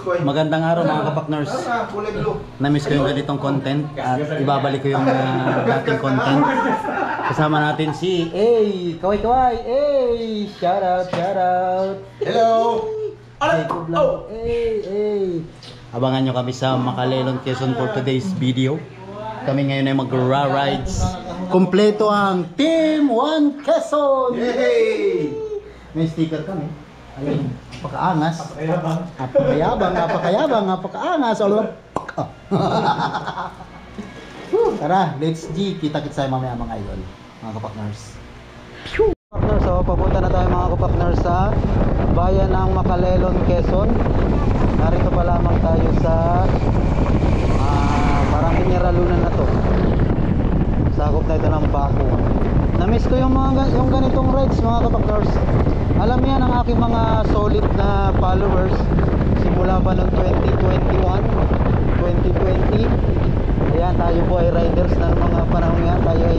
Magandang araw mga kapakners. Na-miss ko yung ganitong content at ibabalik ko yung dating content. Kasama natin si Kaway Kaway. Shout out. Hello. Jacob lang. Abangan nyo kami sa Macalelon, Quezon for today's video. Kami ngayon ay magra-rides. Kompleto ang Team 1 Quezon. Yay! May sticker kami. Ayun, napakaangas. Napakaangas. Tara, let's G. Kita-kits tayo mamaya mga idol, mga kapakners. Kapakners, so papunta na tayo mga kapakners sa bayan ng Macalelon, Quezon. Narito pa lamang tayo sa parang Mineralunan na to. Sakop na ito ng Baco. Na-miss ko yung ganitong rides mga kapakners. Alam niyan ang aking mga solid na followers simula pa noong 2021, 2020. Ayan, tayo po ay riders na ng mga panahon yan. Tayo ay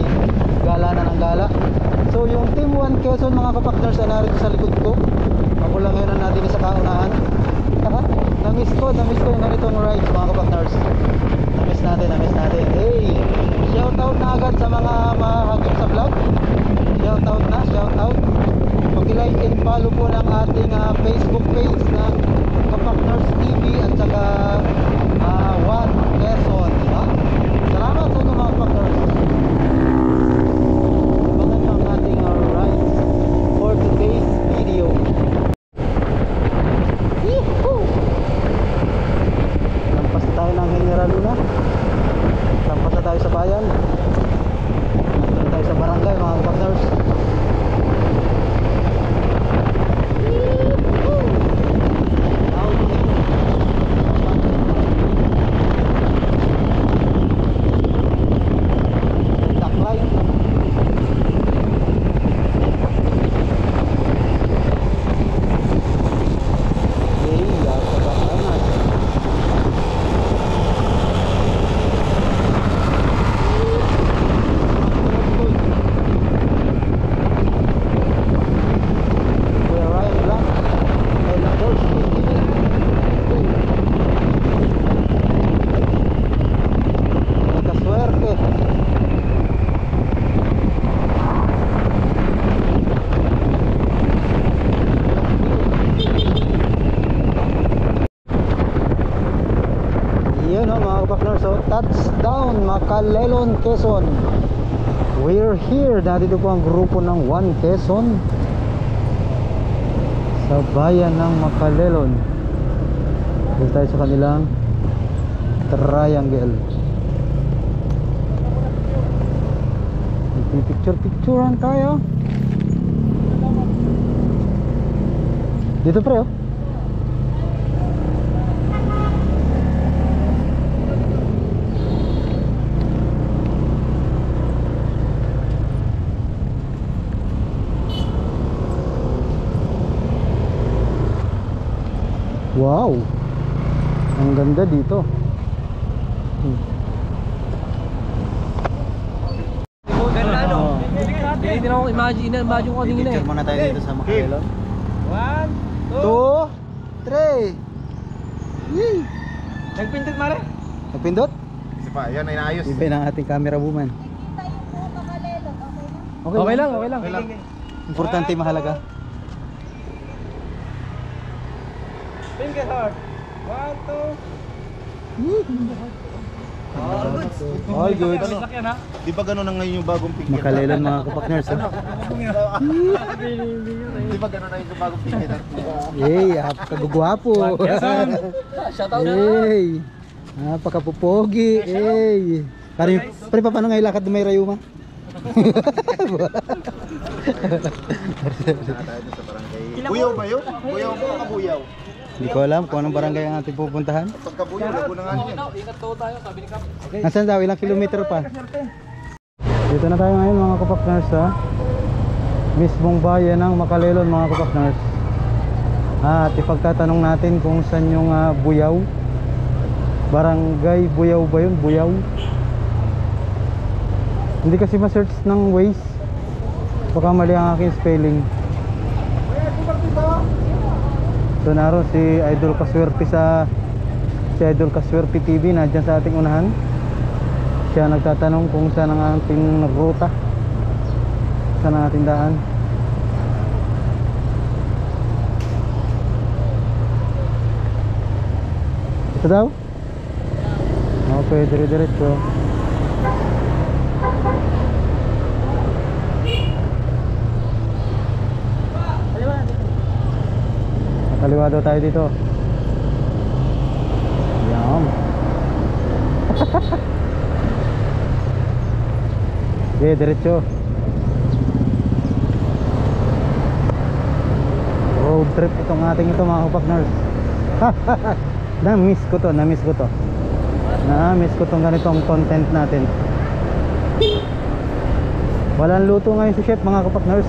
gala na ng gala. So yung Team 1 Quezon mga kapakners ay narito sa likod ko. Ako lang ngayon ang natin sa kaunahan. Na-miss ko yung ganitong rides mga kapakners. Na-miss natin. Hey, shout out na agad sa mga mahagip sa vlog. Shout out. Pag-like and follow po ng ating Facebook page na Kapakners TV at saka 1 Quezon, diba? Salamat sa inyo mga Kapakners. Abangan nyo ang ating rides for today's video. Yee-hoo! Lampas na tayo ng Mineralunan. Lampas na tayo sa bayan. Lampas na tayo sa barangay mga Kapakners. Touchdown Macalelon, Quezon. We're here. Dito po ang grupo ng 1 Quezon sa bayan ng Macalelon. Dito tayo sa kanilang triangle. Picture-picturean tayo. Dito pre oh. Wow, ang ganda dito. Ganda no? Hindi na ako imagine ko kanina eh. Picture muna tayo dito sa Macalelon. 1, 2, 3. Yee! Nagpindot mare? Nagpindot? Isa pa, yan ay naayos. Iba ng ating camera woman. Okay lang. Importante, mahalaga. Finger heart. 1, 2. All good. Di ba gano'n na ngayon yung bagong picture? Macalelon mga kapakners. Di ba gano'n na yung bagong picture? Hey, napakagugwapo. Hey, napakapupogi. Hey. Pare pa paano nga ilakad na may rayuma? Buyaw ba yun? Buyaw ba o kabuyaw? Hindi ko alam kung anong barangay ang ating pupuntahan. Pagkabuyaw, lago na nga yan. Ingat daw tayo, sabi ni Kap. Nasaan daw? Ilang kilometer pa? Dito na tayo ngayon mga kapakners sa mismong bayan ng Macalelon mga kapakners. At ipagtatanong natin kung saan yung Buyaw. Barangay Buyaw ba yun? Buyaw. Hindi kasi ma-search ng Waze. Baka mali ang aking spelling. So So naroon si Idol Kaswerte si Idol Kaswerte TV nandiyan sa ating unahan. Siya nagtatanong kung saan ang ating ruta, saan ang ating daan. Ito daw? Okay, dire-diretso. Kaliwa daw tayo dito. Yan. Okay, diretso. Road trip itong ating ito mga kapakners. Na-miss ko to tong ganitong content natin. Walang luto ngayon si chef mga kapakners.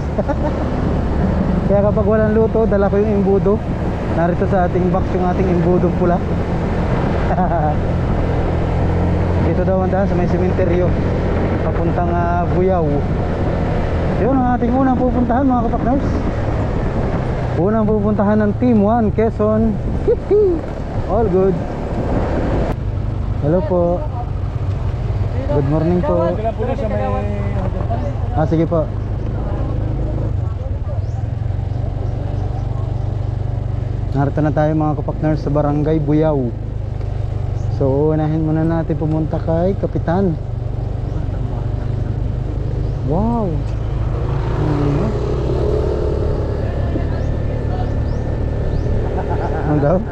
Kaya kapag walang luto, dala ko yung imbudo. Narito sa ating box yung ating imbudong pula. Dito daw ang daan sa may sementeryo papuntang Buyaw. Yun ang ating unang pupuntahan mga kapakners. Unang pupuntahan ng Team 1 Quezon. All good. Hello po. Good morning po. Sige po. Narito na tayo mga kapakners sa Barangay Buyaw. So unahin muna natin pumunta kay Kapitan. Wow. Ano daw?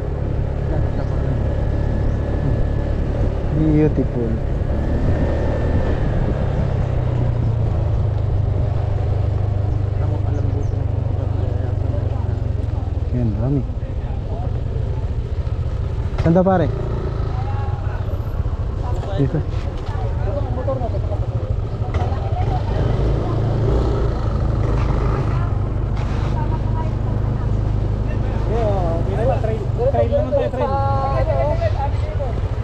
Beautiful. Yan, dami. Saan daw pare? Dito.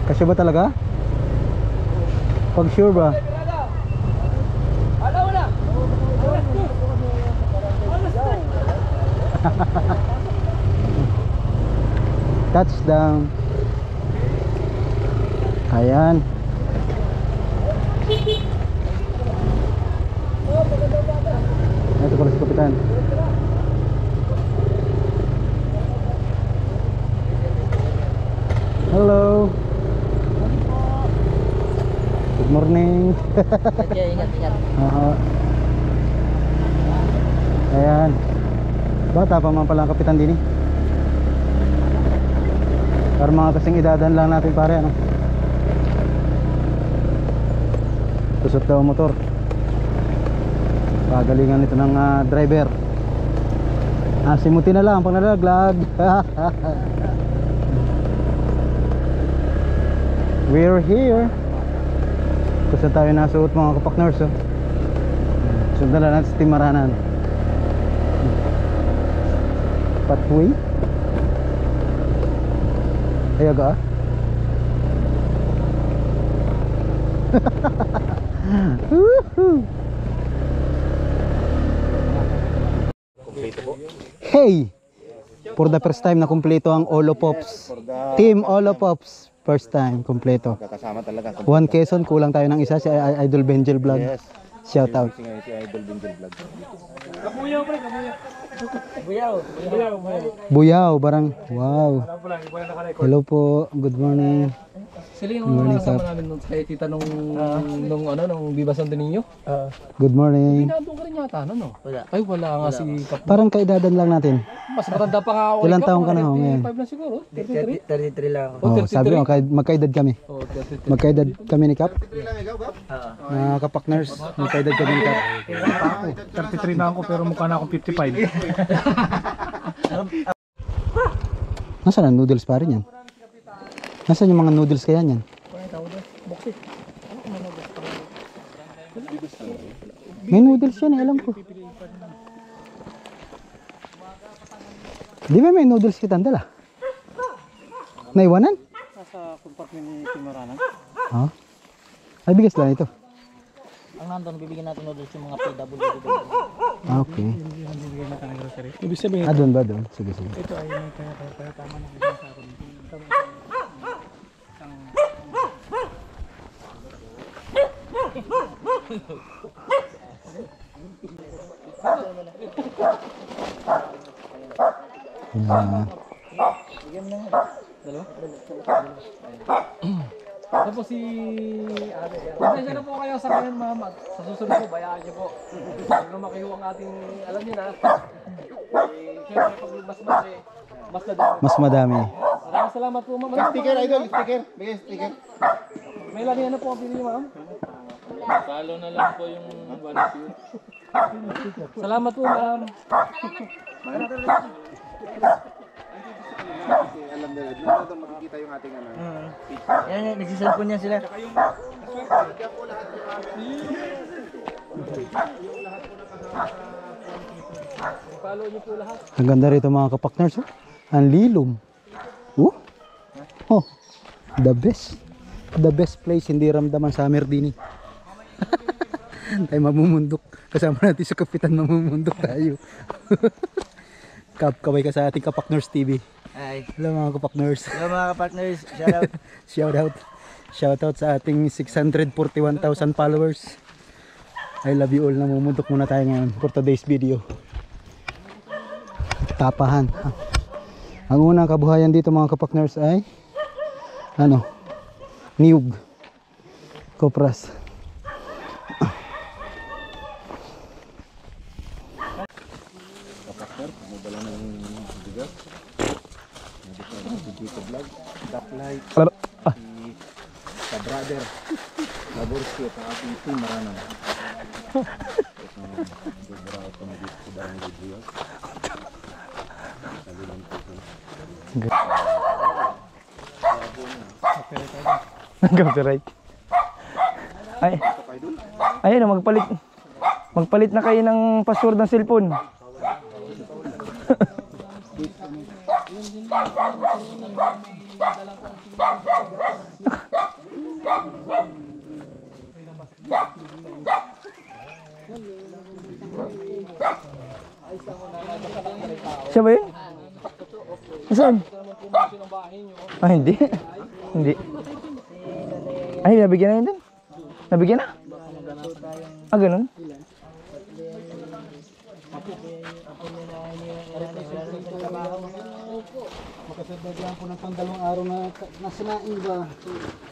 Kasi ba talaga? Pag sure ba? Touchdown. Ayan. Ito pala si Kapitan. Hello. Good morning. Ingat. Ayan. Bata pa man pala ang Kapitan din eh. Para mga kasing idadan lang natin pare ano. Tusot daw ang motor. Pagalingan nito ng driver. Simuti na lang pag nalaglag. We're here. Kasi tayo nasuot mga kapakners oh. Sundan lang natin sa Timaranan. Pathway. Ayaga ah. Hey! For the first time na kumpleto ang Olo Pops. Team Olo Pops. First time kumpleto. Kakasama talaga. 1 Quezon, kulang tayo ng isa si Idol Benjel Vlog. Yes. Shout out. Si Idol Benjel Vlog. Buyaw, barang. Wow. Hello po. Good morning. Sila yung kasama namin nung kay tita nung Viva Santo Niño. Good morning. Nandun ka rin yata, no? Ay, wala nga si Kap. Parang kaidadan lang natin. Mas matanda pa nga ako. Ilang taong ka na ho ngayon? 35 na siguro. 33 lang. Oh, sabi mo, magkaedad kami. Oh, 33. Magkaedad kami ni Kap. Kapakners, magkaedad kami ni Kap. 33 na ako pero mukha na akong 55. Nasaan ang noodles pa rin yan? Nasaan yung mga noodles kaya yan? May noodles yan alam ko. Di ba may noodles kitang dala? Naiwanan? Nasa compartment ni Timaranan. Ha? Ay bigas lang ito. Ang nandun, bibigyan natin noodles yung mga PWD. Okay. Yung bibigay na ng grocery. Ibig sabihin, Doon ba doon? Sige, sige. ito ay may kaya tama ng isang sako dito. Tapos si ate. Pasensya na po kayo sa ngayon, ma'am. At sa susunod po, bayaan niyo po. Kung makiho ang ating, alam niyo na. Siyempre, pag mas malaki, mas nadami. Mas madami. Maraming salamat po, ma'am. Sticker, idol. Sticker. Bigay sticker. May lagi na po ang pinili, ma'am. Follow na lang po yung barbecue. Salamat po, ma'am. Alam nila. Doon makikita yung ating ano. Yan, nagsiselfon yan sila. Follow niyo po lahat. Ang ganda rito mga kapakners. Oh. Ang lilom. Oh, the best. The best place. Hindi ramdaman summer din eh. Tayo mamumundok. Kasama natin sa kapitan, mamumundok tayo. Kaway ka sa ating Kapakners TV. Ay, Hello mga kapakners. hello mga partners, shout out. Shout out. Shout out sa ating 641,000 followers. I love you all. Namumundok muna tayo ngayon for today's video. Tapahan. Ang unang kabuhayan dito mga kapakners ay ano? Niyog. Kopras. Sa brother. Laborski at ating team Maranang. Copyright. Ay, ayun na, magpalit na kayo ng password ng cellphone. Siya ba yun? Saan? Ah, hindi. Hindi. Ay, nabigyan na yun dun? Nabigyan na? Ah, ganun? Makasadagyan po ng pang-2 araw na nasinain ba?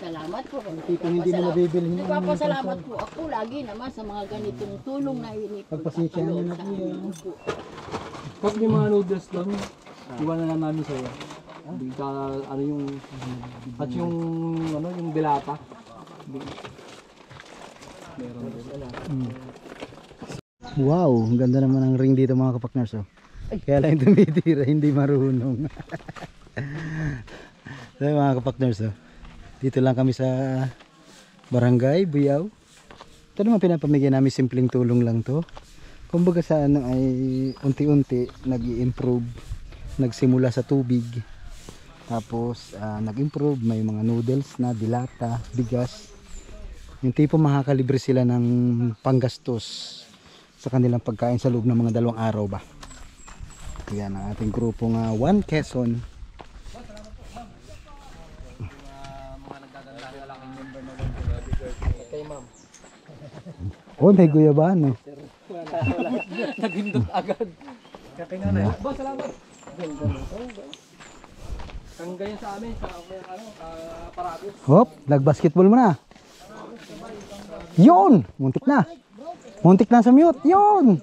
Salamat po. Tipong hindi mo nabibilhin yung Nagpapasalamat po ako lagi naman sa mga ganitong tulong na inipon. pagpasensyahan nyo na po yan. Pag may mga noodles lang, iwan na lang namin sa'yo. Bigla, ano yung, at yung, ano, yung delata. Meron din. Wow, ang ganda naman ang ring dito mga kapakners. Oh. Kaya lang tumitira, hindi marunong. So mga kapakners, oh. Dito lang kami sa Barangay Buyaw. Ito naman pinapamigay namin, simpleng tulong lang to. Kumbaga sa ano ay unti-unti nag-i-improve. Nagsimula sa tubig. Tapos nag-improve, may mga noodles na, dilata, bigas. Yung tipo makakalibre sila ng panggastos sa kanilang pagkain sa loob ng mga 2 araw ba. Yan ang ating grupong One Quezon. Oh, may guyabano. Nagindot agad. Boss, salamat. Ang ganyan sa amin, sa ano, Paragos. Hop, nag-basketball mo na. Yun! Muntik na. Muntik na sa mute. Yun!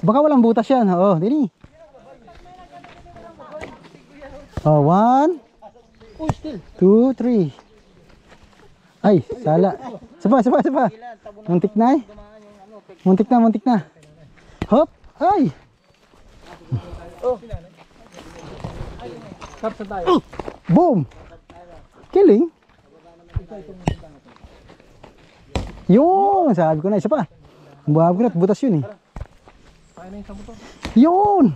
Baka walang butas yan. Oh, dini. Oh, 1 2, 3. Ay, sala. Sapa. Muntik na eh. Muntik na. Hop! Ay! Tapos na tayo. Boom! Killing. Yun! Sabi ko na, isa pa. Buhat ko na, butas yun eh. Yun!